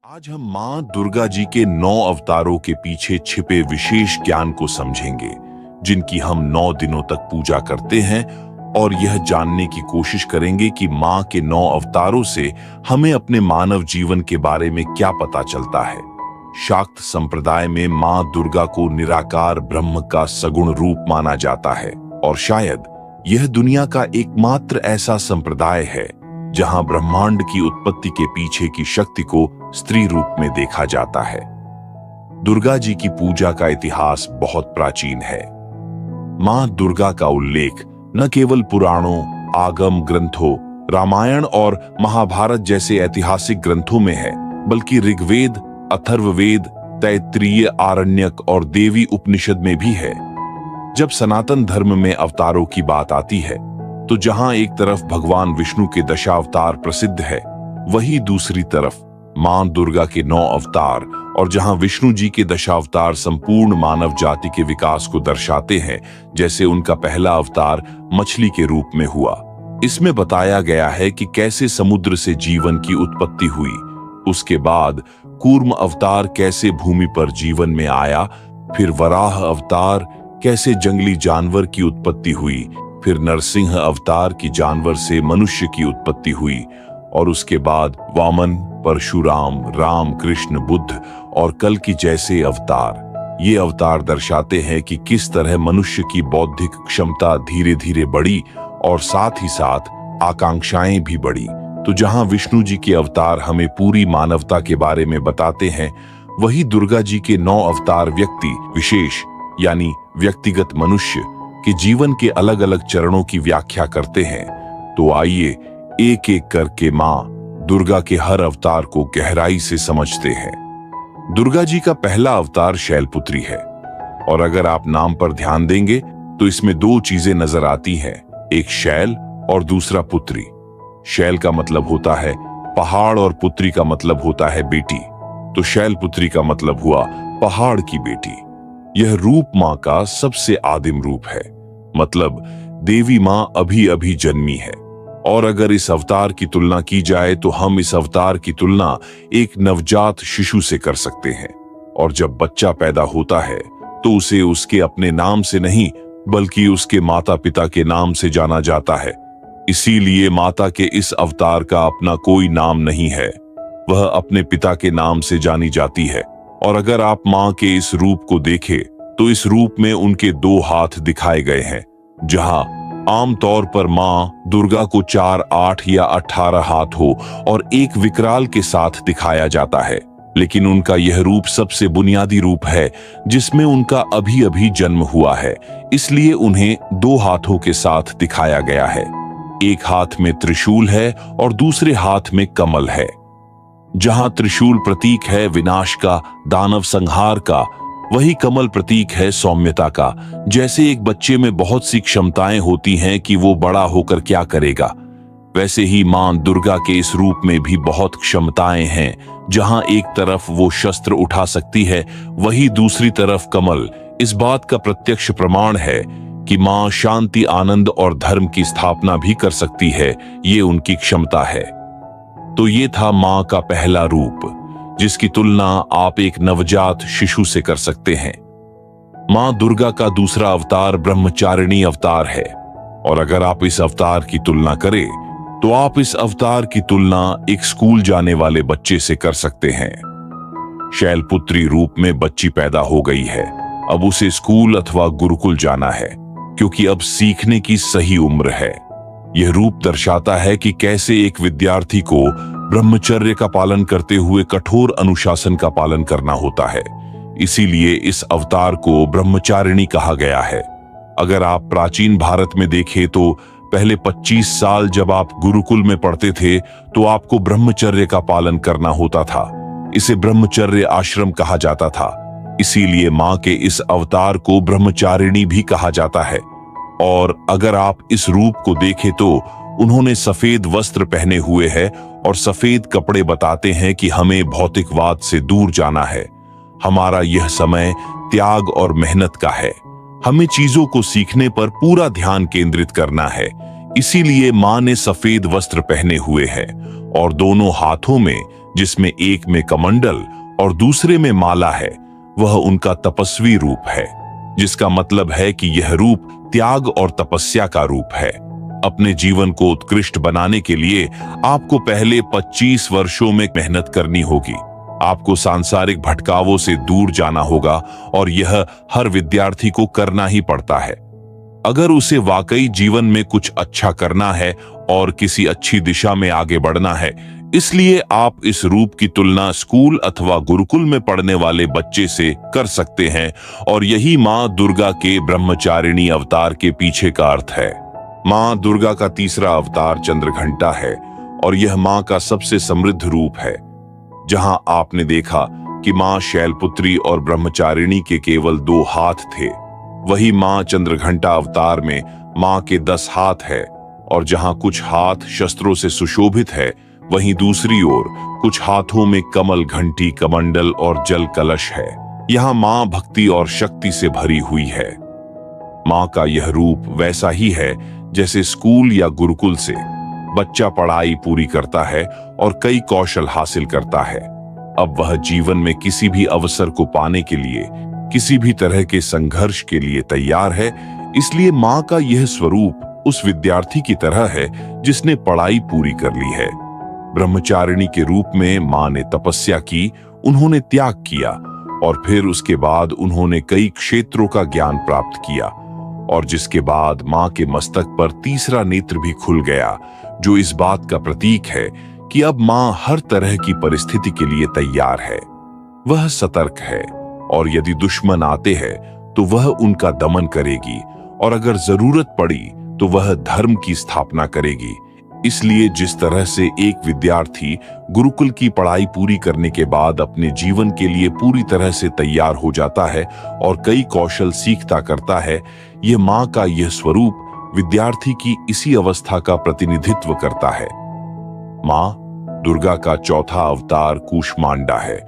आज हम माँ दुर्गा जी के 9 अवतारों के पीछे छिपे विशेष ज्ञान को समझेंगे, जिनकी हम 9 दिनों तक पूजा करते हैं और यह जानने की कोशिश करेंगे कि माँ के 9 अवतारों से हमें अपने मानव जीवन के बारे में क्या पता चलता है। शाक्त संप्रदाय में माँ दुर्गा को निराकार ब्रह्म का सगुण रूप माना जाता है और शायद यह दुनिया का एकमात्र ऐसा संप्रदाय है जहां ब्रह्मांड की उत्पत्ति के पीछे की शक्ति को स्त्री रूप में देखा जाता है। दुर्गा जी की पूजा का इतिहास बहुत प्राचीन है। मां दुर्गा का उल्लेख न केवल पुराणों, आगम ग्रंथों, रामायण और महाभारत जैसे ऐतिहासिक ग्रंथों में है, बल्कि ऋग्वेद, अथर्ववेद, तैत्तिरीय, आरण्यक और देवी उपनिषद में भी है। जब सनातन धर्म में अवतारों की बात आती है, तो जहां एक तरफ भगवान विष्णु के दशावतार प्रसिद्ध है, वहीं दूसरी तरफ मां दुर्गा के 9 अवतार, और जहां विष्णु जी के दशावतार संपूर्ण मानव जाति के विकास को दर्शाते हैं, जैसे उनका पहला अवतार मछली के रूप में हुआ। इसमें बताया गया है कि कैसे समुद्र से जीवन की उत्पत्ति हुई, उसके बाद कूर्म अवतार कैसे भूमि पर जीवन में आया, फिर वराह अवतार कैसे जंगली जानवर की उत्पत्ति हुई, फिर नरसिंह अवतार की जानवर से मनुष्य की उत्पत्ति हुई, और उसके बाद वामन, परशुराम, राम, कृष्ण, बुद्ध और कल्कि जैसे अवतार। ये अवतार दर्शाते हैं कि किस तरह मनुष्य की बौद्धिक क्षमता धीरे धीरे बढ़ी और साथ ही साथ आकांक्षाएं भी बढ़ी। तो जहां विष्णु जी के अवतार हमें पूरी मानवता के बारे में बताते हैं, वही दुर्गा जी के 9 अवतार व्यक्ति विशेष यानी व्यक्तिगत मनुष्य के जीवन के अलग अलग चरणों की व्याख्या करते हैं। तो आइए एक एक करके मां दुर्गा के हर अवतार को गहराई से समझते हैं। दुर्गा जी का पहला अवतार शैलपुत्री है, और अगर आप नाम पर ध्यान देंगे तो इसमें 2 चीजें नजर आती हैं, एक शैल और दूसरा पुत्री। शैल का मतलब होता है पहाड़ और पुत्री का मतलब होता है बेटी, तो शैलपुत्री का मतलब हुआ पहाड़ की बेटी। यह रूप मां का सबसे आदिम रूप है, मतलब देवी मां अभी अभी जन्मी है। और अगर इस अवतार की तुलना की जाए तो हम इस अवतार की तुलना एक नवजात शिशु से कर सकते हैं। और जब बच्चा पैदा होता है तो उसे उसके अपने नाम से नहीं, बल्कि उसके माता पिता के नाम से जाना जाता है। इसीलिए माता के इस अवतार का अपना कोई नाम नहीं है, वह अपने पिता के नाम से जानी जाती है। और अगर आप मां के इस रूप को देखें तो इस रूप में उनके 2 हाथ दिखाए गए हैं, जहां आमतौर पर मां दुर्गा को 4, 8 या 18 हाथ हो और एक विकराल के साथ दिखाया जाता है। लेकिन उनका यह रूप सबसे बुनियादी रूप है जिसमें उनका अभी अभी जन्म हुआ है, इसलिए उन्हें 2 हाथों के साथ दिखाया गया है। एक हाथ में त्रिशूल है और दूसरे हाथ में कमल है। जहां त्रिशूल प्रतीक है विनाश का, दानव संहार का, वही कमल प्रतीक है सौम्यता का। जैसे एक बच्चे में बहुत सी क्षमताएं होती हैं कि वो बड़ा होकर क्या करेगा, वैसे ही मां दुर्गा के इस रूप में भी बहुत क्षमताएं हैं। जहां एक तरफ वो शस्त्र उठा सकती है, वही दूसरी तरफ कमल। इस बात का प्रत्यक्ष प्रमाण है कि मां शांति, आनंद और धर्म की स्थापना भी कर सकती है। ये उनकी क्षमता है। तो ये था मां का पहला रूप, जिसकी तुलना आप एक नवजात शिशु से कर सकते हैं। मां दुर्गा का दूसरा अवतार ब्रह्मचारिणी अवतार है, और अगर आप इस अवतार की तुलना करें तो आप इस अवतार की तुलना एक स्कूल जाने वाले बच्चे से कर सकते हैं। शैलपुत्री रूप में बच्ची पैदा हो गई है, अब उसे स्कूल अथवा गुरुकुल जाना है, क्योंकि अब सीखने की सही उम्र है। यह रूप दर्शाता है कि कैसे एक विद्यार्थी को ब्रह्मचर्य का पालन करते हुए कठोर अनुशासन का पालन करना होता है। इसीलिए इस अवतार को ब्रह्मचारिणी कहा गया है। अगर आप प्राचीन भारत में देखें तो पहले 25 साल जब आप गुरुकुल में पढ़ते थे तो आपको ब्रह्मचर्य का पालन करना होता था। इसे ब्रह्मचर्य आश्रम कहा जाता था। इसीलिए मां के इस अवतार को ब्रह्मचारिणी भी कहा जाता है। और अगर आप इस रूप को देखें तो उन्होंने सफेद वस्त्र पहने हुए हैं, और सफेद कपड़े बताते हैं कि हमें भौतिकवाद से दूर जाना है। हमारा यह समय त्याग और मेहनत का है। हमें चीजों को सीखने पर पूरा ध्यान केंद्रित करना है। इसीलिए मां ने सफेद वस्त्र पहने हुए हैं और दोनों हाथों में जिसमें एक में कमंडल और दूसरे में माला है, वह उनका तपस्वी रूप है, जिसका मतलब है कि यह रूप त्याग और तपस्या का रूप है। अपने जीवन को उत्कृष्ट बनाने के लिए आपको पहले 25 वर्षों में मेहनत करनी होगी। आपको सांसारिक भटकावों से दूर जाना होगा और यह हर विद्यार्थी को करना ही पड़ता है अगर उसे वाकई जीवन में कुछ अच्छा करना है और किसी अच्छी दिशा में आगे बढ़ना है। इसलिए आप इस रूप की तुलना स्कूल अथवा गुरुकुल में पढ़ने वाले बच्चे से कर सकते हैं और यही मां दुर्गा के ब्रह्मचारिणी अवतार के पीछे का अर्थ है। मां दुर्गा का तीसरा अवतार चंद्रघंटा है और यह मां का सबसे समृद्ध रूप है। जहां आपने देखा कि मां शैलपुत्री और ब्रह्मचारिणी के केवल 2 हाथ थे, वही मां चंद्रघंटा अवतार में मां के 10 हाथ है और जहां कुछ हाथ शस्त्रों से सुशोभित है, वहीं दूसरी ओर कुछ हाथों में कमल, घंटी, कमंडल और जल कलश है। यहां मां भक्ति और शक्ति से भरी हुई है। मां का यह रूप वैसा ही है जैसे स्कूल या गुरुकुल से बच्चा पढ़ाई पूरी करता है और कई कौशल हासिल करता है। अब वह जीवन में किसी भी अवसर को पाने के लिए, किसी भी तरह के संघर्ष के लिए तैयार है। इसलिए मां का यह स्वरूप उस विद्यार्थी की तरह है जिसने पढ़ाई पूरी कर ली है। ब्रह्मचारिणी के रूप में मां ने तपस्या की, उन्होंने त्याग किया और फिर उसके बाद उन्होंने कई क्षेत्रों का ज्ञान प्राप्त किया और जिसके बाद मां के मस्तक पर तीसरा नेत्र भी खुल गया, जो इस बात का प्रतीक है कि अब मां हर तरह की परिस्थिति के लिए तैयार है। वह सतर्क है और यदि दुश्मन आते हैं तो वह उनका दमन करेगी और अगर जरूरत पड़ी तो वह धर्म की स्थापना करेगी। इसलिए जिस तरह से एक विद्यार्थी गुरुकुल की पढ़ाई पूरी करने के बाद अपने जीवन के लिए पूरी तरह से तैयार हो जाता है और कई कौशल सीखता करता है, यह मां का यह स्वरूप विद्यार्थी की इसी अवस्था का प्रतिनिधित्व करता है। मां दुर्गा का चौथा अवतार कूष्मांडा है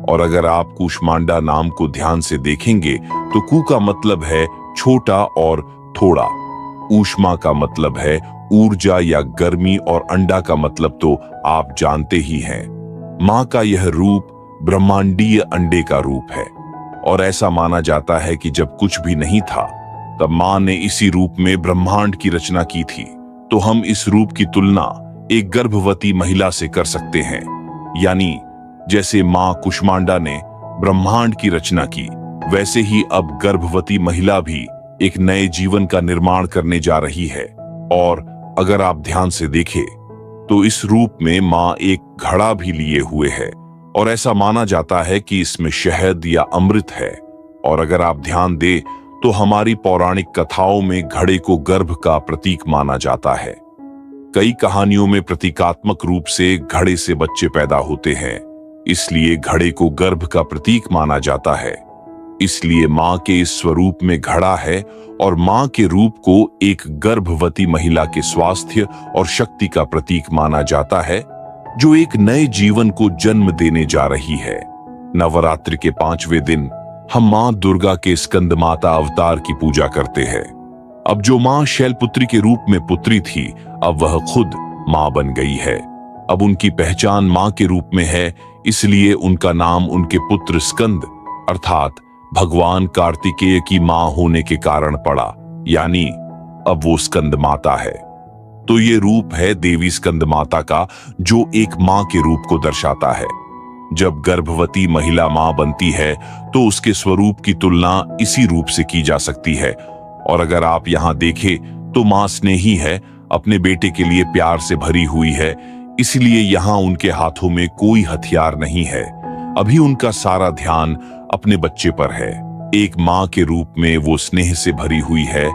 और अगर आप कूष्मांडा नाम को ध्यान से देखेंगे तो कू का मतलब है छोटा और थोड़ा, ऊष्मा का मतलब है ऊर्जा या गर्मी और अंडा का मतलब तो आप जानते ही हैं। मां का यह रूप ब्रह्मांडीय अंडे का रूप है और ऐसा माना जाता है कि जब कुछ भी नहीं था तब मां ने इसी रूप में ब्रह्मांड की रचना की थी। तो हम इस रूप की तुलना एक गर्भवती महिला से कर सकते हैं, यानी जैसे मां कुष्मांडा ने ब्रह्मांड की रचना की, वैसे ही अब गर्भवती महिला भी एक नए जीवन का निर्माण करने जा रही है। और अगर आप ध्यान से देखें तो इस रूप में मां एक घड़ा भी लिए हुए है और ऐसा माना जाता है कि इसमें शहद या अमृत है। और अगर आप ध्यान दें तो हमारी पौराणिक कथाओं में घड़े को गर्भ का प्रतीक माना जाता है। कई कहानियों में प्रतीकात्मक रूप से घड़े से बच्चे पैदा होते हैं, इसलिए घड़े को गर्भ का प्रतीक माना जाता है। इसलिए मां के इस स्वरूप में घड़ा है और मां के रूप को एक गर्भवती महिला के स्वास्थ्य और शक्ति का प्रतीक माना जाता है, जो एक नए जीवन को जन्म देने जा रही है। नवरात्रि के 5वें दिन हम मां दुर्गा के स्कंद माता अवतार की पूजा करते हैं। अब जो मां शैलपुत्री के रूप में पुत्री थी, अब वह खुद मां बन गई है। अब उनकी पहचान मां के रूप में है, इसलिए उनका नाम उनके पुत्र स्कंद अर्थात भगवान कार्तिकेय की मां होने के कारण पड़ा, यानी अब वो स्कंद माता है। तो ये रूप है देवी स्कंद माता का, जो एक मां के रूप को दर्शाता है। जब गर्भवती महिला मां बनती है तो उसके स्वरूप की तुलना इसी रूप से की जा सकती है। और अगर आप यहां देखें तो मां स्नेही है, अपने बेटे के लिए प्यार से भरी हुई है, इसलिए यहां उनके हाथों में कोई हथियार नहीं है। अभी उनका सारा ध्यान अपने बच्चे पर है। एक मां के रूप में वो स्नेह से भरी हुई है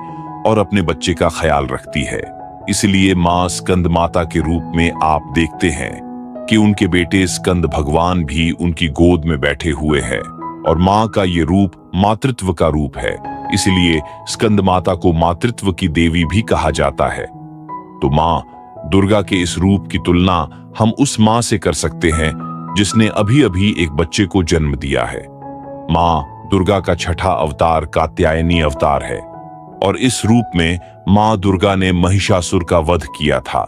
और अपने बच्चे का ख्याल रखती है। इसलिए मां स्कंद माता के रूप में आप देखते हैं कि उनके बेटे स्कंद भगवान भी उनकी गोद में बैठे हुए हैं और मां का ये रूप मातृत्व का रूप है, इसलिए स्कंद माता को मातृत्व की देवी भी कहा जाता है। तो मां दुर्गा के इस रूप की तुलना हम उस मां से कर सकते हैं जिसने अभी अभी एक बच्चे को जन्म दिया है। मां दुर्गा का छठा अवतार कात्यायनी अवतार है और इस रूप में मां दुर्गा ने महिषासुर का वध किया था।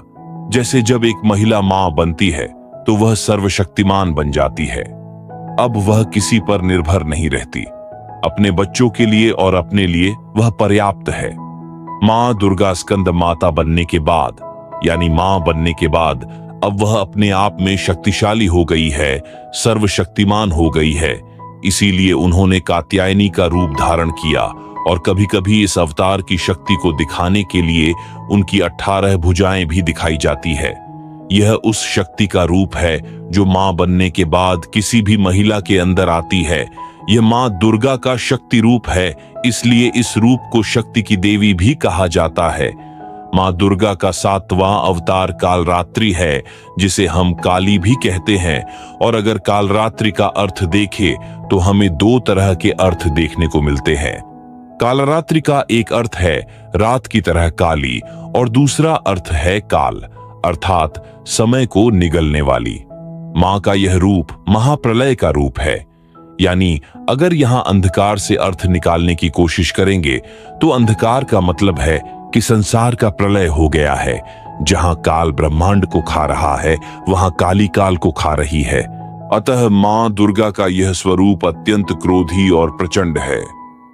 जैसे जब एक महिला मां बनती है तो वह सर्वशक्तिमान बन जाती है। अब वह किसी पर निर्भर नहीं रहती। अपने बच्चों के लिए और अपने लिए वह पर्याप्त है। मां दुर्गा स्कंद माता बनने के बाद, यानी मां बनने के बाद, अब वह अपने आप में शक्तिशाली हो गई है, सर्वशक्तिमान हो गई है। इसीलिए उन्होंने कात्यायनी का रूप धारण किया और कभी-कभी इस अवतार की शक्ति को दिखाने के लिए उनकी 18 भुजाएं भी दिखाई जाती है। यह उस शक्ति का रूप है जो मां बनने के बाद किसी भी महिला के अंदर आती है। यह मां दुर्गा का शक्ति रूप है, इसलिए इस रूप को शक्ति की देवी भी कहा जाता है। मां दुर्गा का 7वां अवतार कालरात्रि है, जिसे हम काली भी कहते हैं। और अगर कालरात्रि का अर्थ देखें तो हमें 2 तरह के अर्थ देखने को मिलते हैं। कालरात्रि का एक अर्थ है रात की तरह काली और दूसरा अर्थ है काल, अर्थात समय को निगलने वाली। मां का यह रूप महाप्रलय का रूप है। यानी अगर यहां अंधकार से अर्थ निकालने की कोशिश करेंगे तो अंधकार का मतलब है कि संसार का प्रलय हो गया है। जहां काल ब्रह्मांड को खा रहा है, वहां काली काल को खा रही है। अतः मां दुर्गा का यह स्वरूप अत्यंत क्रोधी और प्रचंड है।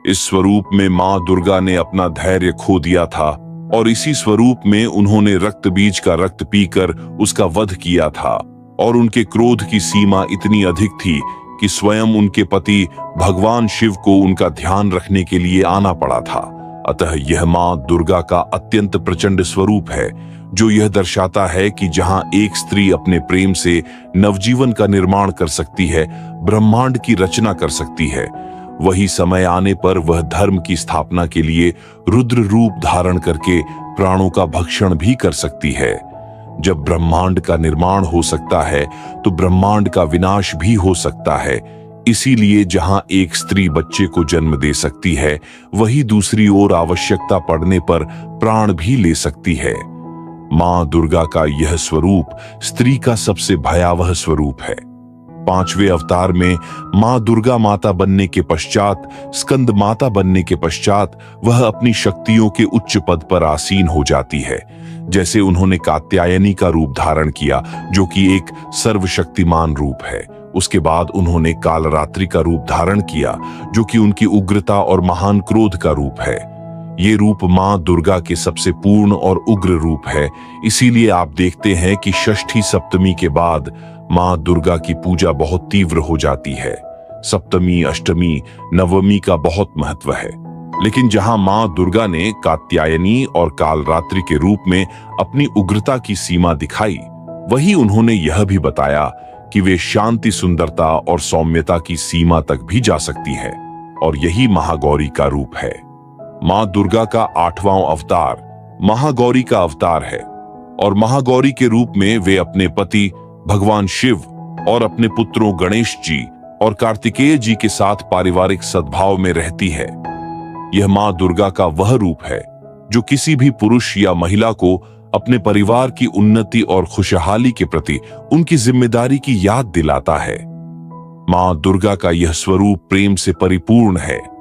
इस स्वरूप में मां दुर्गा ने अपना धैर्य खो दिया था और इसी स्वरूप में उन्होंने रक्त बीज का रक्त पीकर उसका वध किया था। और उनके क्रोध की सीमा इतनी अधिक थी कि स्वयं उनके पति भगवान शिव को उनका ध्यान रखने के लिए आना पड़ा था। अतः यह मां दुर्गा का अत्यंत प्रचंड स्वरूप है, जो यह दर्शाता है कि जहां एक स्त्री अपने प्रेम से नवजीवन का निर्माण कर सकती है, ब्रह्मांड की रचना कर सकती है, वही समय आने पर वह धर्म की स्थापना के लिए रुद्र रूप धारण करके प्राणों का भक्षण भी कर सकती है। जब ब्रह्मांड का निर्माण हो सकता है तो ब्रह्मांड का विनाश भी हो सकता है। इसीलिए जहां एक स्त्री बच्चे को जन्म दे सकती है, वही दूसरी ओर आवश्यकता पड़ने पर प्राण भी ले सकती है। मां दुर्गा का यह स्वरूप स्त्री का सबसे भयावह स्वरूप है। 5वें अवतार में मां दुर्गा माता बनने के पश्चात, स्कंद माता बनने के पश्चात, वह अपनी शक्तियों के उच्च पद पर आसीन हो जाती है। जैसे उन्होंने कात्यायनी का रूप धारण किया, जो कि एक सर्वशक्तिमान रूप है। उसके बाद उन्होंने कालरात्रि का रूप धारण किया, जो कि उनकी उग्रता और महान क्रोध का रूप है। ये रूप मां दुर्गा के सबसे पूर्ण और उग्र रूप है। इसीलिए आप देखते हैं कि षष्ठी सप्तमी के बाद मां दुर्गा की पूजा बहुत तीव्र हो जाती है। सप्तमी, अष्टमी, नवमी का बहुत महत्व है। लेकिन जहां मां दुर्गा ने कात्यायनी और कालरात्रि के रूप में अपनी उग्रता की सीमा दिखाई, वही उन्होंने यह भी बताया कि वे शांति, सुंदरता और सौम्यता की सीमा तक भी जा सकती है। और यही महागौरी का रूप है। मां दुर्गा का 8वां अवतार महागौरी का अवतार है और महागौरी के रूप में वे अपने पति भगवान शिव और अपने पुत्रों गणेश जी और कार्तिकेय जी के साथ पारिवारिक सद्भाव में रहती है। यह मां दुर्गा का वह रूप है जो किसी भी पुरुष या महिला को अपने परिवार की उन्नति और खुशहाली के प्रति उनकी जिम्मेदारी की याद दिलाता है। मां दुर्गा का यह स्वरूप प्रेम से परिपूर्ण है।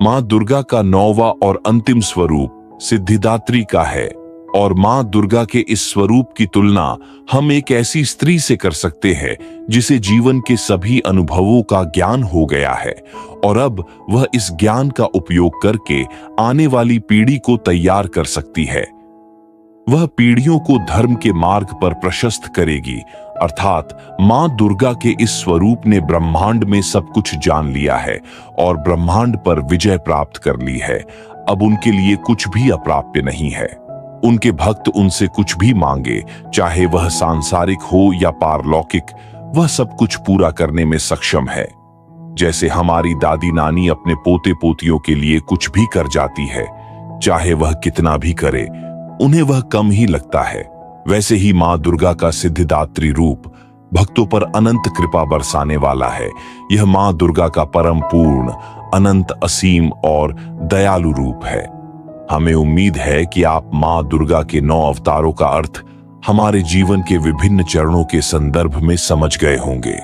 मां दुर्गा का 9वां और अंतिम स्वरूप सिद्धिदात्री का है और मां दुर्गा के इस स्वरूप की तुलना हम एक ऐसी स्त्री से कर सकते हैं जिसे जीवन के सभी अनुभवों का ज्ञान हो गया है और अब वह इस ज्ञान का उपयोग करके आने वाली पीढ़ी को तैयार कर सकती है। वह पीढ़ियों को धर्म के मार्ग पर प्रशस्त करेगी। अर्थात मां दुर्गा के इस स्वरूप ने ब्रह्मांड में सब कुछ जान लिया है और ब्रह्मांड पर विजय प्राप्त कर ली है। अब उनके लिए कुछ भी अप्राप्य नहीं है। उनके भक्त उनसे कुछ भी मांगे, चाहे वह सांसारिक हो या पारलौकिक, वह सब कुछ पूरा करने में सक्षम है। जैसे हमारी दादी नानी अपने पोते पोतियों के लिए कुछ भी कर जाती है, चाहे वह कितना भी करे, उन्हें वह कम ही लगता है। वैसे ही मां दुर्गा का सिद्धिदात्री रूप भक्तों पर अनंत कृपा बरसाने वाला है। यह मां दुर्गा का परम पूर्ण, अनंत, असीम और दयालु रूप है। हमें उम्मीद है कि आप मां दुर्गा के 9 अवतारों का अर्थ हमारे जीवन के विभिन्न चरणों के संदर्भ में समझ गए होंगे।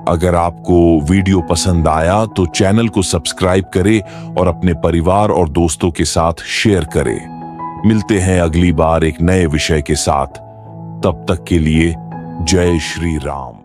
अगर आपको वीडियो पसंद आया तो चैनल को सब्सक्राइब करें और अपने परिवार और दोस्तों के साथ शेयर करें। मिलते हैं अगली बार एक नए विषय के साथ। तब तक के लिए जय श्री राम।